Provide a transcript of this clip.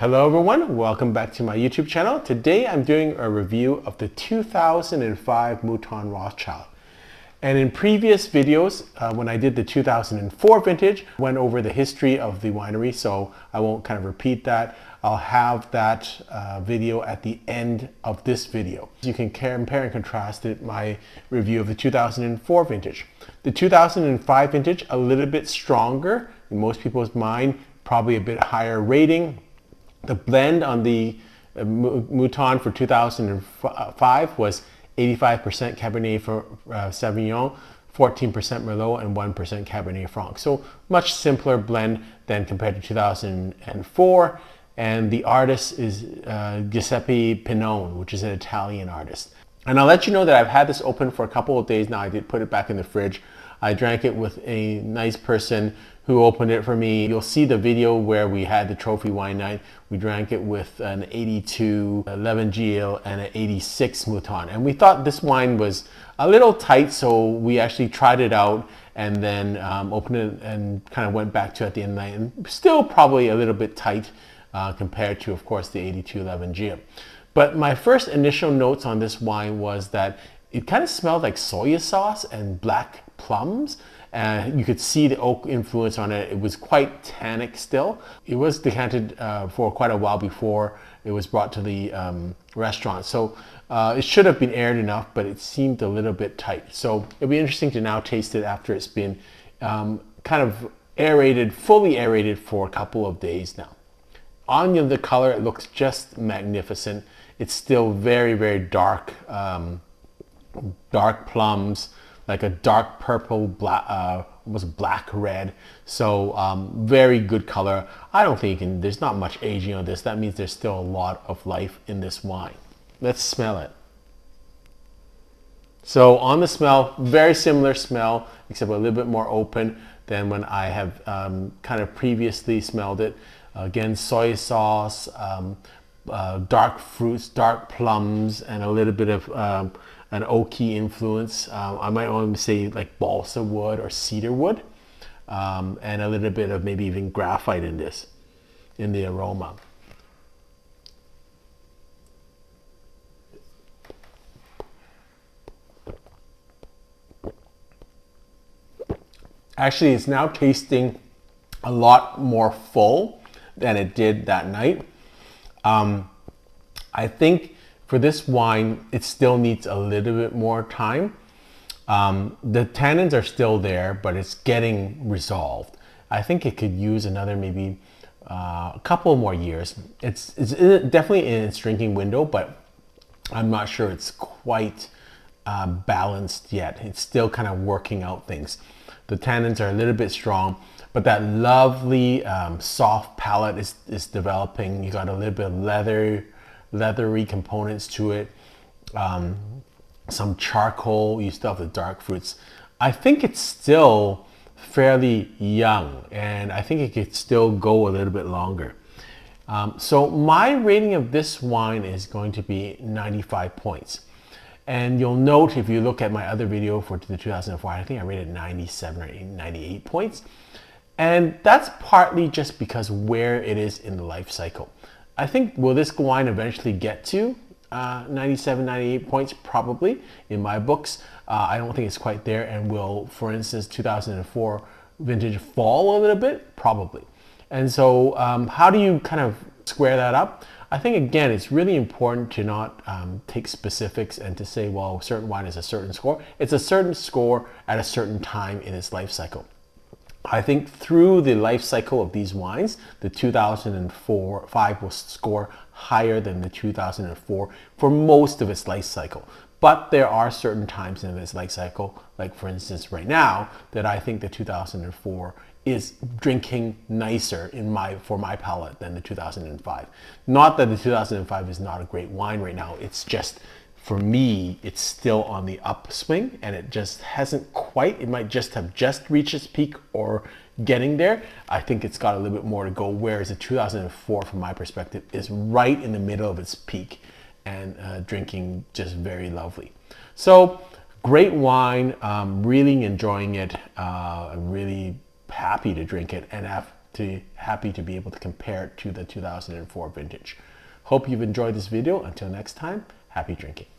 Hello everyone, welcome back to my YouTube channel. Today I'm doing a review of the 2005 Mouton Rothschild. And in previous videos, when I did the 2004 vintage, I went over the history of the winery, so I won't kind of repeat that. I'll have that video at the end of this video. You can compare and contrast my review of the 2004 vintage. The 2005 vintage, a little bit stronger in most people's mind, probably a bit higher rating. The blend on the Mouton for 2005 was 85% Cabernet Sauvignon, 14% Merlot, and 1% Cabernet Franc. So much simpler blend than compared to 2004. And the artist is Giuseppe Pinone, which is an Italian artist. And I'll let you know that I've had this open for a couple of days now. I did put it back in the fridge. I drank it with a nice person who opened it for me. You'll see the video where we had the trophy wine night. We drank it with an 82 Levangile and an 86 Mouton. And we thought this wine was a little tight, so we actually tried it out and then opened it and kind of went back to it at the end of the night. And still probably a little bit tight compared to, of course, the 82 Levangile. But my first initial notes on this wine was that it kind of smelled like soy sauce and black plums. You could see the oak influence on it. It was quite tannic still. It was decanted for quite a while before it was brought to the restaurant. So it should have been aired enough, but it seemed a little bit tight. So it'll be interesting to now taste it after it's been kind of aerated, fully aerated for a couple of days now. On the color, it looks just magnificent. It's still very, very dark, dark plums, like a dark purple, black, almost black red. So very good color. I don't think there's not much aging on this. That means there's still a lot of life in this wine. Let's smell it. So on the smell, very similar smell, except a little bit more open than when I have kind of previously smelled it. Again, soy sauce, dark fruits, dark plums, and a little bit of an oaky influence. I might want to say like balsa wood or cedar wood, and a little bit of maybe even graphite in this, in the aroma. Actually, it's now tasting a lot more full than it did that night. I think for this wine, it still needs a little bit more time. The tannins are still there, but it's getting resolved. I think it could use another maybe a couple more years. It's definitely in its drinking window, but I'm not sure it's quite balanced yet. It's still kind of working out things. The tannins are a little bit strong, but that lovely soft palate is developing. You got a little bit of leathery components to it, some charcoal. You still have the dark fruits. I think it's still fairly young, and I think it could still go a little bit longer. So my rating of this wine is going to be 95 points. And you'll note if you look at my other video for the 2004, I think I rated 97 or 98 points. And that's partly just because where it is in the life cycle. I think, will this wine eventually get to 97, 98 points? Probably, in my books. I don't think it's quite there. And will, for instance, 2004 vintage fall a little bit? Probably. And so how do you kind of square that up? I think, again, it's really important to not take specifics and to say, well, a certain wine is a certain score. It's a certain score at a certain time in its life cycle. I think through the life cycle of these wines, the 2005 will score higher than the 2004 for most of its life cycle. But there are certain times in its life cycle, like for instance right now, that I think the 2004 is drinking nicer for my palate than the 2005. Not that the 2005 is not a great wine right now. It's just, for me, it's still on the upswing, and it just hasn't quite, it might just have just reached its peak or getting there. I think it's got a little bit more to go, whereas the 2004, from my perspective, is right in the middle of its peak and drinking just very lovely. So great wine, really enjoying it, really happy to drink it, and happy to be able to compare it to the 2004 vintage. Hope you've enjoyed this video. Until next time, happy drinking.